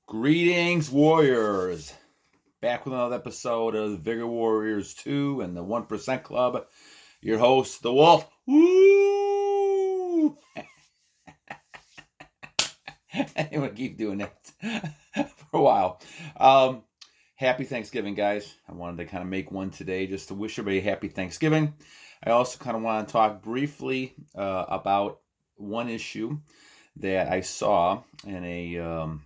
Greetings, Warriors. Back with another episode of the Vigor Warriors 2 and the 1% Club. Your host, The Wolf. Woo! I'm going to keep doing that for a while. Happy Thanksgiving, guys. I wanted to kind of make one today just to wish everybody a happy Thanksgiving. I also kind of want to talk briefly about one issue that I saw in a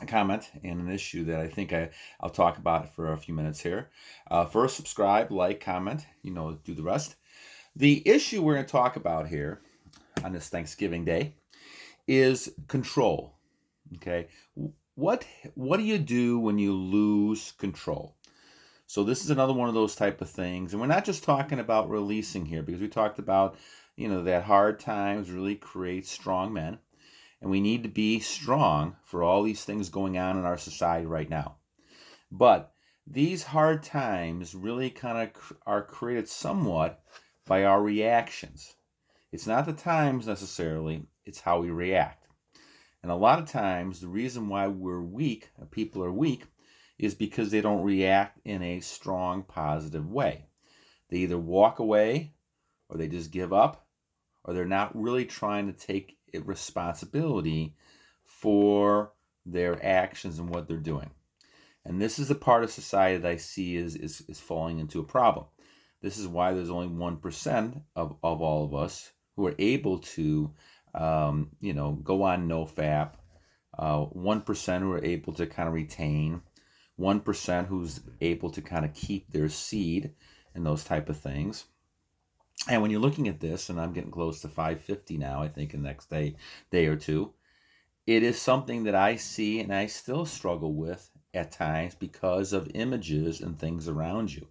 comment and an issue that I think I'll talk about for a few minutes here. First, subscribe, like, comment, do the rest. The issue we're going to talk about here on this Thanksgiving Day is control. Okay, what do you do when you lose control? So this is another one of those type of things, and we're not just talking about releasing here, because we talked about that hard times really create strong men. And we need to be strong for all these things going on in our society right now. But these hard times really kind of are created somewhat by our reactions. It's not the times necessarily, it's how we react. And a lot of times, the reason why we're weak, people are weak, is because they don't react in a strong, positive way. They either walk away, or they just give up, or they're not really trying to take responsibility for their actions and what they're doing. And this is the part of society that I see is falling into a problem. This is why there's only 1% of all of us who are able to, go on NoFap, 1% who are able to kind of retain, 1% who's able to kind of keep their seed and those type of things. And when you're looking at this, and I'm getting close to 550 now, I think in the next day or two, it is something that I see and I still struggle with at times because of images and things around you.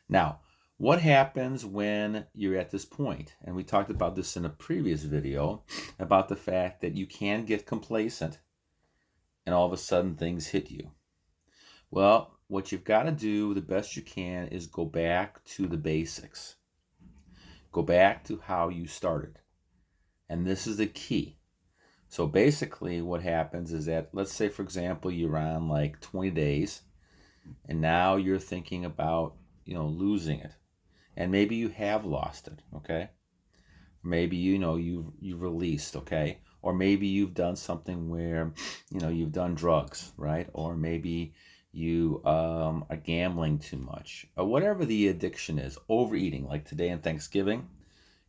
Now, what happens when you're at this point? And we talked about this in a previous video about the fact that you can get complacent and all of a sudden things hit you. Well, what you've got to do the best you can is go back to the basics. Go back to how you started. And this is the key. So basically what happens is that, let's say, for example, you're on like 20 days and now you're thinking about, losing it. And maybe you have lost it, okay? Maybe, you've released, okay? Or maybe you've done something where, you've done drugs, right? Or maybe you are gambling too much, or whatever the addiction is, overeating. Like today in Thanksgiving,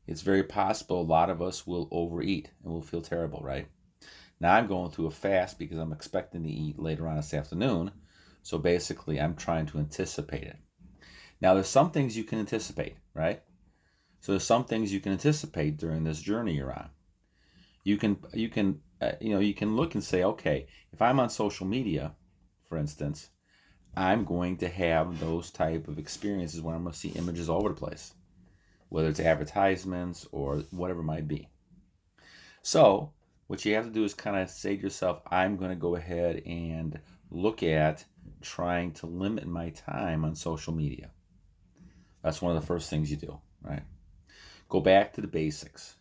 it's very possible a lot of us will overeat and we'll feel terrible, right? Now I'm going through a fast because I'm expecting to eat later on this afternoon. So basically I'm trying to anticipate it. Now there's some things you can anticipate, right? So there's some things you can anticipate during this journey you're on. You can look and say, okay, if I'm on social media, for instance, I'm going to have those type of experiences where I'm going to see images all over the place, whether it's advertisements or whatever it might be. So what you have to do is kind of say to yourself, I'm going to go ahead and look at trying to limit my time on social media. That's one of the first things you do, right? Go back to the basics,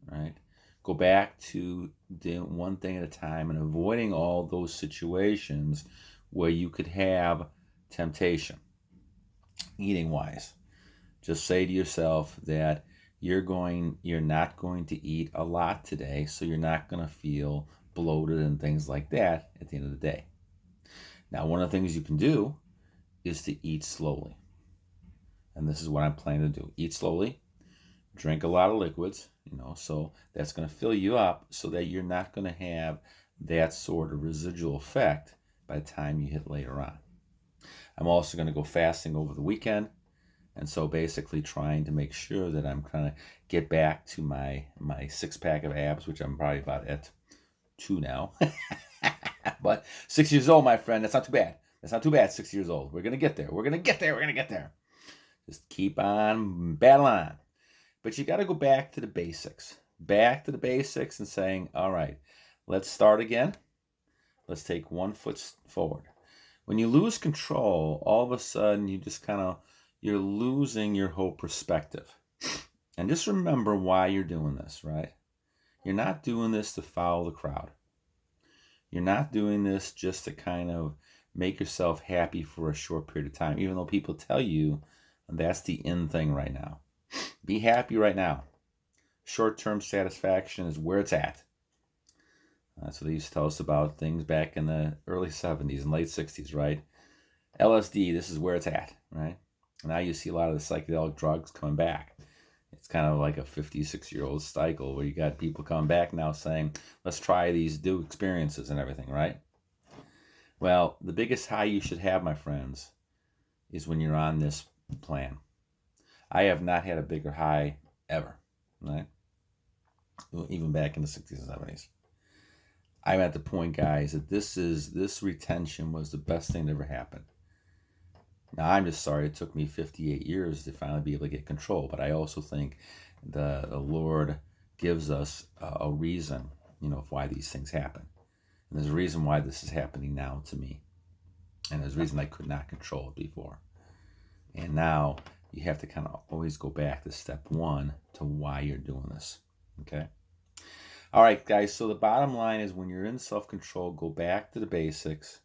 right? Go back to doing one thing at a time and avoiding all those situations where you could have temptation, eating wise. Just say to yourself that you're not going to eat a lot today, so you're not going to feel bloated and things like that at the end of the day. Now, one of the things you can do is to eat slowly. And this is what I'm planning to do. Eat slowly, drink a lot of liquids, so that's going to fill you up so that you're not going to have that sort of residual effect by the time you hit later on. I'm also going to go fasting over the weekend. And so basically trying to make sure that I'm trying to get back to my 6-pack of abs, which I'm probably about at 2 now. But 6 years old, my friend, that's not too bad. That's not too bad, 6 years old. We're going to get there. We're going to get there. We're going to get there. Just keep on battling on. But you got to go back to the basics. Back to the basics and saying, all right, let's start again. Let's take one foot forward. When you lose control, all of a sudden you just you're losing your whole perspective. And just remember why you're doing this, right? You're not doing this to follow the crowd. You're not doing this just to kind of make yourself happy for a short period of time, even though people tell you that's the in thing right now. Be happy right now. Short-term satisfaction is where it's at. That's what they used to tell us about things back in the early 70s and late 60s, right? LSD, this is where it's at, right? Now you see a lot of the psychedelic drugs coming back. It's kind of like a 56-year-old cycle where you got people coming back now saying, let's try these new experiences and everything, right? Well, the biggest high you should have, my friends, is when you're on this plan. I have not had a bigger high ever, right? Even back in the 60s and 70s. I'm at the point, guys, that this retention was the best thing that ever happened. Now, I'm just sorry it took me 58 years to finally be able to get control, but I also think the Lord gives us a reason, of why these things happen. And there's a reason why this is happening now to me. And there's a reason I could not control it before. And now you have to kind of always go back to step one to why you're doing this, okay? All right, guys, so the bottom line is when you're in self-control, go back to the basics.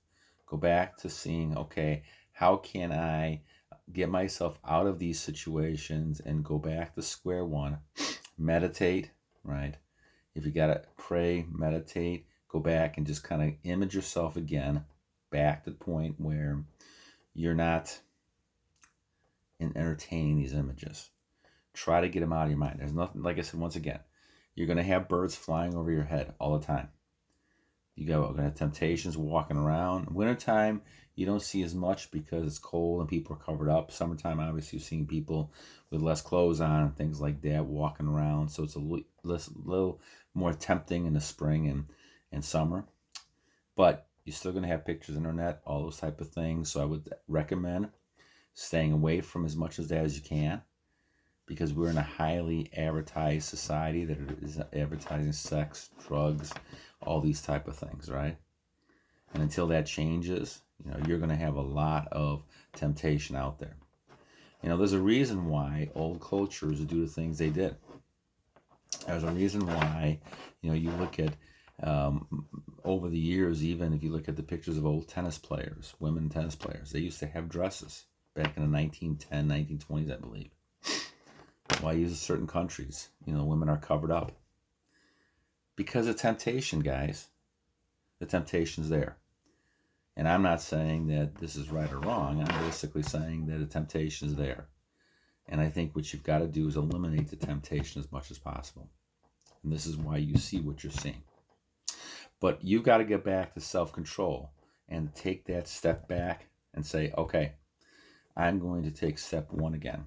Go back to seeing, okay, how can I get myself out of these situations and go back to square one? Meditate, right? If you got to pray, meditate, go back and just kind of image yourself again back to the point where you're not entertaining these images. Try to get them out of your mind. There's nothing, like I said, once again, you're going to have birds flying over your head all the time. You're going to have temptations walking around. Wintertime, you don't see as much because it's cold and people are covered up. Summertime, obviously, you're seeing people with less clothes on and things like that walking around. So it's a little more tempting in the spring and summer. But you're still going to have pictures on the internet, all those type of things. So I would recommend staying away from as much of that as you can, because we're in a highly advertised society that is advertising sex, drugs, all these type of things, right? And until that changes, you're going to have a lot of temptation out there. There's a reason why old cultures do the things they did. There's a reason why, you look at over the years, even if you look at the pictures of old tennis players, women tennis players, they used to have dresses back in the 1910, 1920s, I believe. Why use certain countries? Women are covered up. Because of temptation, guys. The temptation's there. And I'm not saying that this is right or wrong. I'm basically saying that the temptation is there. And I think what you've got to do is eliminate the temptation as much as possible. And this is why you see what you're seeing. But you've got to get back to self-control and take that step back and say, okay, I'm going to take step one again.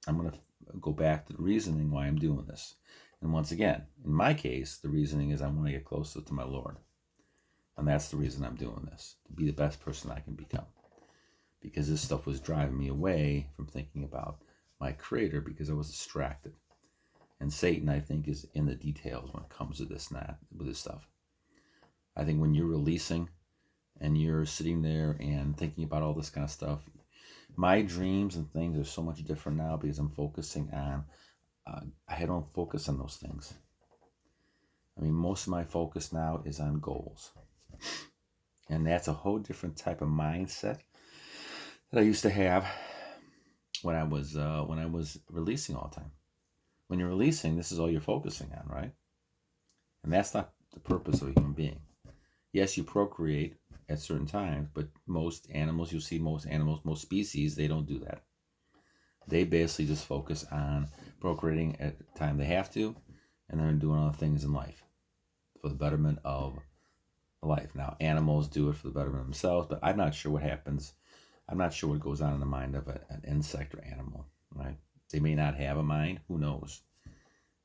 I'm going to go back to the reasoning why I'm doing this. And once again, in my case, the reasoning is I want to get closer to my Lord. And that's the reason I'm doing this, to be the best person I can become. Because this stuff was driving me away from thinking about my Creator because I was distracted. And Satan, I think, is in the details when it comes to this with this stuff. I think when you're releasing and you're sitting there and thinking about all this kind of stuff, my dreams and things are so much different now because I'm focusing on, I don't focus on those things. Most of my focus now is on goals. And that's a whole different type of mindset that I used to have when I was releasing all the time. When you're releasing, this is all you're focusing on, right? And that's not the purpose of a human being. Yes, you procreate at certain times, but most animals, most species, they don't do that. They basically just focus on procreating at the time they have to, and then doing other things in life for the betterment of life. Now, animals do it for the betterment of themselves, but I'm not sure what happens. I'm not sure what goes on in the mind of an insect or animal, right? They may not have a mind, who knows?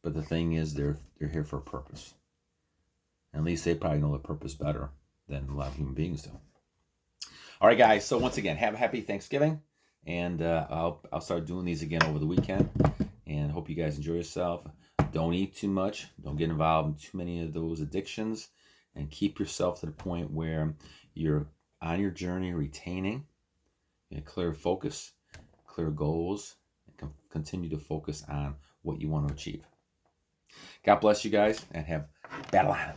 But the thing is, they're here for a purpose. At least they probably know the purpose better than a lot of human beings do. All right, guys. So once again, have a happy Thanksgiving, and I'll start doing these again over the weekend. And hope you guys enjoy yourself. Don't eat too much. Don't get involved in too many of those addictions, and keep yourself to the point where you're on your journey, retaining a clear focus, clear goals, and continue to focus on what you want to achieve. God bless you guys, and have battle on.